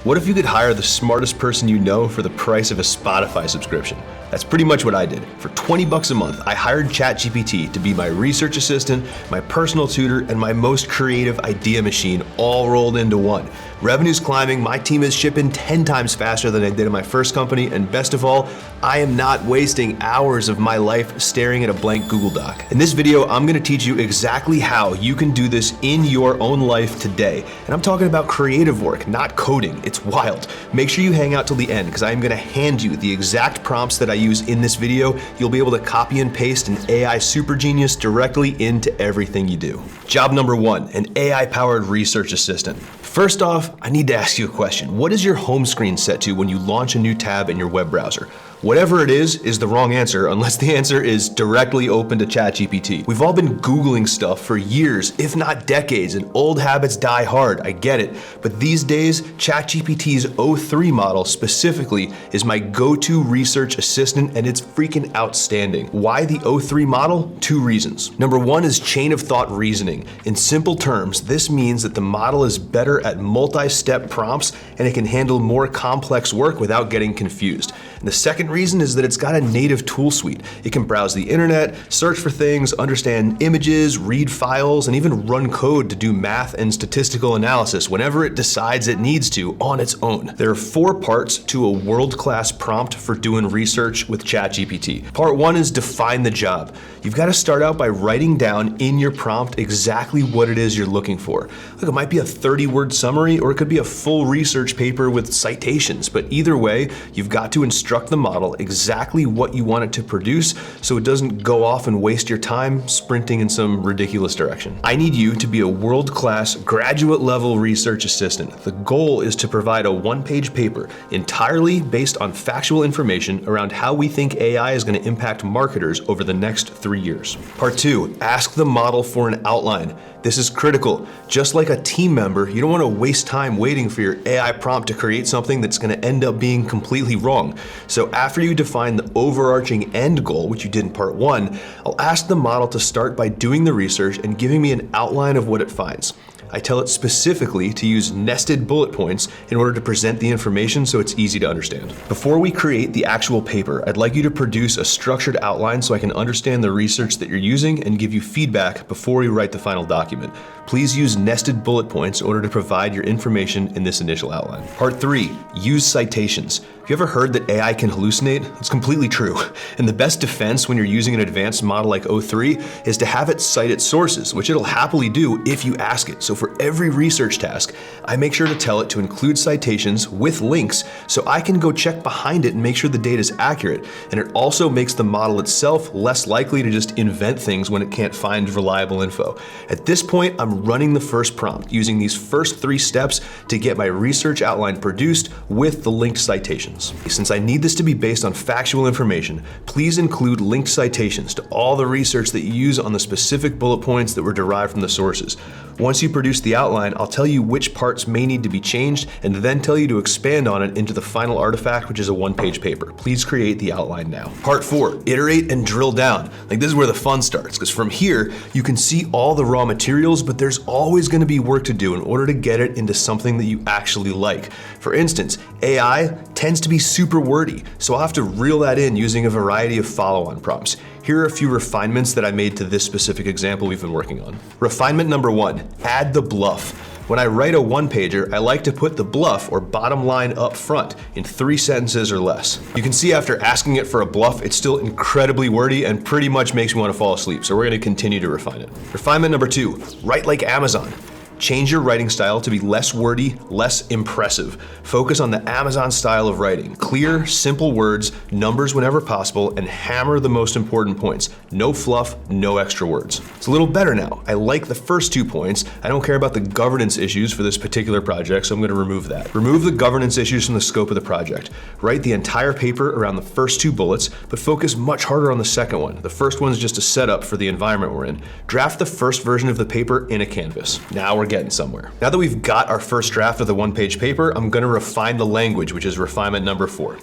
What if you could hire the smartest person you know for the price of a Spotify subscription? That's pretty much what I did. For 20 bucks a month, I hired ChatGPT to be my research assistant, my personal tutor, and my most creative idea machine all rolled into one. Revenue's climbing, my team is shipping 10 times faster than I did in my first company, and best of all, I am not wasting hours of my life staring at a blank Google Doc. In this video, I'm gonna teach you exactly how you can do this in your own life today. And I'm talking about creative work, not coding. It's wild. Make sure you hang out till the end, because I am gonna hand you the exact prompts that I use in this video. You'll be able to copy and paste an AI super genius directly into everything you do. Job number one, an AI-powered research assistant. First off, I need to ask you a question. What is your home screen set to when you launch a new tab in your web browser? Whatever it is the wrong answer unless the answer is directly open to ChatGPT. We've all been Googling stuff for years, if not decades, and old habits die hard, I get it. But these days, ChatGPT's O3 model specifically is my go-to research assistant, and it's freaking outstanding. Why the O3 model? Two reasons. Number one is chain of thought reasoning. In simple terms, this means that the model is better at multi-step prompts and it can handle more complex work without getting confused. And the second reason is that it's got a native tool suite. It can browse the internet, search for things, understand images, read files, and even run code to do math and statistical analysis whenever it decides it needs to on its own. There are 4 parts to a world-class prompt for doing research with ChatGPT. Part 1 is define the job. You've got to start out by writing down in your prompt exactly what it is you're looking for. Look, it might be a 30-word summary, or it could be a full research paper with citations, but either way, you've got to instruct the model exactly what you want it to produce so it doesn't go off and waste your time sprinting in some ridiculous direction. I need you to be a world-class, graduate-level research assistant. The goal is to provide a 1-page paper entirely based on factual information around how we think AI is going to impact marketers over the next 3 years. Part 2, ask the model for an outline. This is critical. Just like a team member, you don't want to waste time waiting for your AI prompt to create something that's going to end up being completely wrong. So after you define the overarching end goal, which you did in part 1, I'll ask the model to start by doing the research and giving me an outline of what it finds. I tell it specifically to use nested bullet points in order to present the information so it's easy to understand. Before we create the actual paper, I'd like you to produce a structured outline so I can understand the research that you're using and give you feedback before we write the final document. Please use nested bullet points in order to provide your information in this initial outline. Part 3, use citations. Have you ever heard that AI can hallucinate? It's completely true. And the best defense when you're using an advanced model like O3 is to have it cite its sources, which it'll happily do if you ask it. So for every research task, I make sure to tell it to include citations with links so I can go check behind it and make sure the data is accurate. And it also makes the model itself less likely to just invent things when it can't find reliable info. At this point, I'm running the first prompt using these first 3 steps to get my research outline produced with the linked citations. Since I need this to be based on factual information, please include linked citations to all the research that you use on the specific bullet points that were derived from the sources. Once you produce the outline, I'll tell you which parts may need to be changed and then tell you to expand on it into the final artifact, which is a 1-page paper. Please create the outline now. Part 4, iterate and drill down. Like, this is where the fun starts, because from here, you can see all the raw materials, but there's always going to be work to do in order to get it into something that you actually like. For instance, AI tends to be super wordy, so I'll have to reel that in using a variety of follow-on prompts. Here are a few refinements that I made to this specific example we've been working on. Refinement number 1, add the bluff. When I write a 1-pager, I like to put the bluff or bottom line up front in 3 sentences or less. You can see after asking it for a bluff, it's still incredibly wordy and pretty much makes me want to fall asleep, so we're going to continue to refine it. Refinement number 2, write like Amazon. Change your writing style to be less wordy, less impressive. Focus on the Amazon style of writing. Clear, simple words, numbers whenever possible, and hammer the most important points. No fluff, no extra words. It's a little better now. I like the first 2 points. I don't care about the governance issues for this particular project, so I'm going to remove that. Remove the governance issues from the scope of the project. Write the entire paper around the first 2 bullets, but focus much harder on the second one. The first one is just a setup for the environment we're in. Draft the first version of the paper in a canvas. Now we're getting somewhere. Now that we've got our first draft of the 1-page paper, I'm going to refine the language, which is refinement number 4.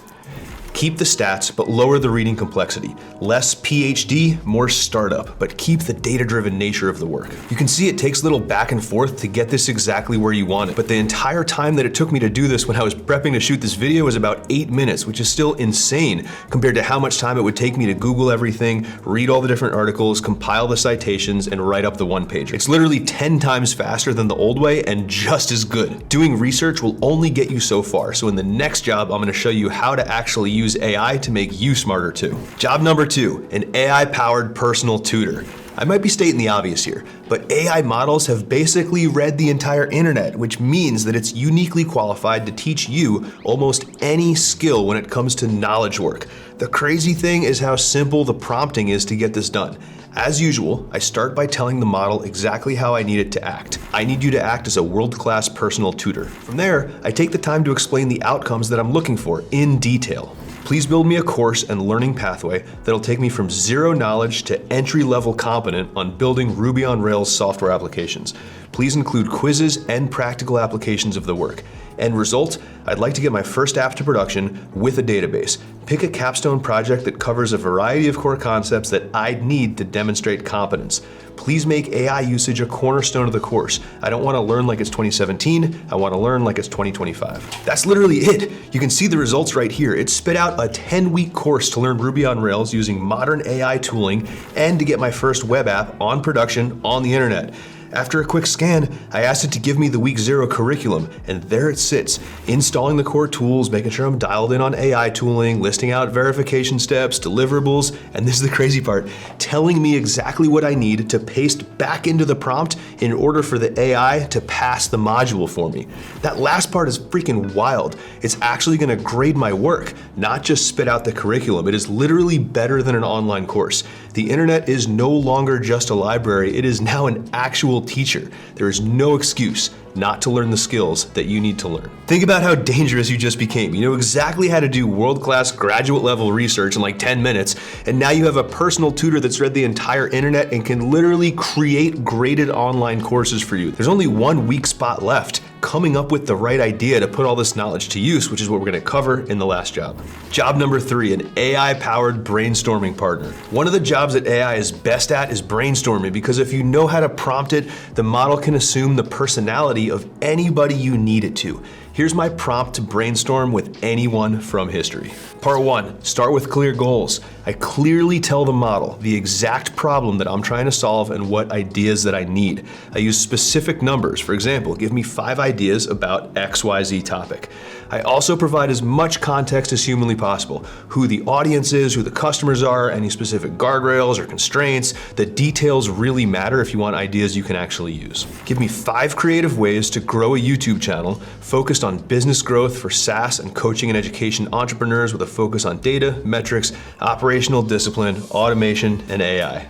Keep the stats, but lower the reading complexity. Less PhD, more startup, but keep the data-driven nature of the work. You can see it takes a little back and forth to get this exactly where you want it, but the entire time that it took me to do this when I was prepping to shoot this video was about 8 minutes, which is still insane compared to how much time it would take me to Google everything, read all the different articles, compile the citations, and write up the one-pager. It's literally 10 times faster than the old way and just as good. Doing research will only get you so far, so in the next job, I'm gonna show you how to actually use AI to make you smarter too. Job number 2, an AI-powered personal tutor. I might be stating the obvious here, but AI models have basically read the entire internet, which means that it's uniquely qualified to teach you almost any skill when it comes to knowledge work. The crazy thing is how simple the prompting is to get this done. As usual, I start by telling the model exactly how I need it to act. I need you to act as a world-class personal tutor. From there, I take the time to explain the outcomes that I'm looking for in detail. Please build me a course and learning pathway that'll take me from zero knowledge to entry-level competent on building Ruby on Rails software applications. Please include quizzes and practical applications of the work. End result, I'd like to get my first app to production with a database. Pick a capstone project that covers a variety of core concepts that I'd need to demonstrate competence. Please make AI usage a cornerstone of the course. I don't want to learn like it's 2017, I want to learn like it's 2025. That's literally it. You can see the results right here. It spit out a 10-week course to learn Ruby on Rails using modern AI tooling and to get my first web app on production on the internet. After a quick scan, I asked it to give me the week 0 curriculum, and there it sits, installing the core tools, making sure I'm dialed in on AI tooling, listing out verification steps, deliverables, and this is the crazy part, telling me exactly what I need to paste back into the prompt in order for the AI to pass the module for me. That last part is freaking wild. It's actually gonna grade my work, not just spit out the curriculum. It is literally better than an online course. The internet is no longer just a library, it is now an actual teacher. There is no excuse not to learn the skills that you need to learn. Think about how dangerous you just became. You know exactly how to do world-class graduate level research in like 10 minutes, and now you have a personal tutor that's read the entire internet and can literally create graded online courses for you. There's only one weak spot left, coming up with the right idea to put all this knowledge to use, which is what we're gonna cover in the last job. Job number 3, an AI-powered brainstorming partner. One of the jobs that AI is best at is brainstorming, because if you know how to prompt it, the model can assume the personality of anybody you need it to. Here's my prompt to brainstorm with anyone from history. Part 1, start with clear goals. I clearly tell the model the exact problem that I'm trying to solve and what ideas that I need. I use specific numbers. For example, give me 5 ideas about XYZ topic. I also provide as much context as humanly possible. Who the audience is, who the customers are, any specific guardrails or constraints. The details really matter if you want ideas you can actually use. Give me 5 creative ways to grow a YouTube channel focused on business growth for SaaS and coaching and education entrepreneurs with a focus on data, metrics, operational discipline, automation, and AI.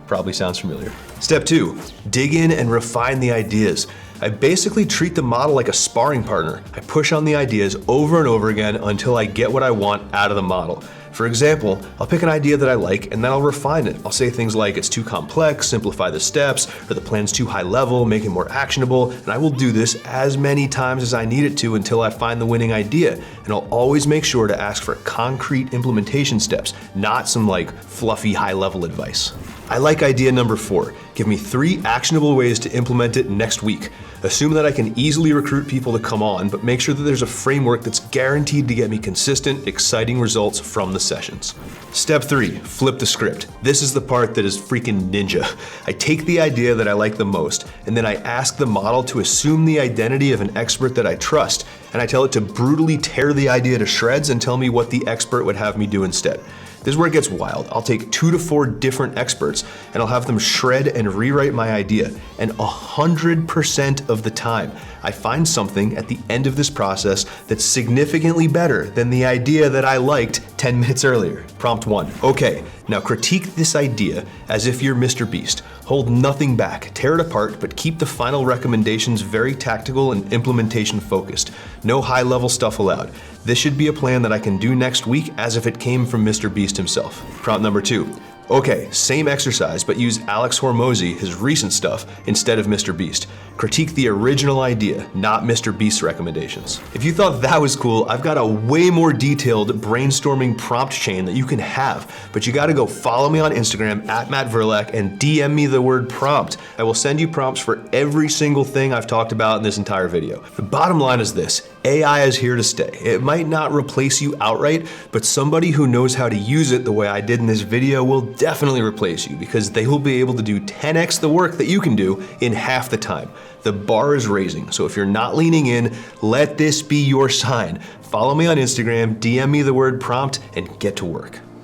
Probably sounds familiar. Step 2, dig in and refine the ideas. I basically treat the model like a sparring partner. I push on the ideas over and over again until I get what I want out of the model. For example, I'll pick an idea that I like and then I'll refine it. I'll say things like it's too complex, simplify the steps, or the plan's too high level, make it more actionable, and I will do this as many times as I need it to until I find the winning idea. And I'll always make sure to ask for concrete implementation steps, not some like fluffy high level advice. I like idea number 4. Give me 3 actionable ways to implement it next week. Assume that I can easily recruit people to come on, but make sure that there's a framework that's guaranteed to get me consistent, exciting results from the sessions. Step 3, flip the script. This is the part that is freaking ninja. I take the idea that I like the most, and then I ask the model to assume the identity of an expert that I trust, and I tell it to brutally tear the idea to shreds and tell me what the expert would have me do instead. This is where it gets wild. I'll take 2 to 4 different experts and I'll have them shred and rewrite my idea. And 100% of the time, I find something at the end of this process that's significantly better than the idea that I liked 10 minutes earlier. Prompt 1. Okay, now critique this idea as if you're Mr. Beast. Hold nothing back, tear it apart, but keep the final recommendations very tactical and implementation focused. No high-level stuff allowed. This should be a plan that I can do next week as if it came from Mr. Beast himself. Prompt number 2. Okay, same exercise, but use Alex Hormozy, his recent stuff, instead of Mr. Beast. Critique the original idea, not Mr. Beast's recommendations. If you thought that was cool, I've got a way more detailed brainstorming prompt chain that you can have, but you gotta go follow me on Instagram at Matt Verlack and DM me the word prompt. I will send you prompts for every single thing I've talked about in this entire video. The bottom line is this: AI is here to stay. It might not replace you outright, but somebody who knows how to use it the way I did in this video will definitely replace you, because they will be able to do 10x the work that you can do in half the time. The bar is raising, so if you're not leaning in, let this be your sign. Follow me on Instagram, DM me the word prompt, and get to work.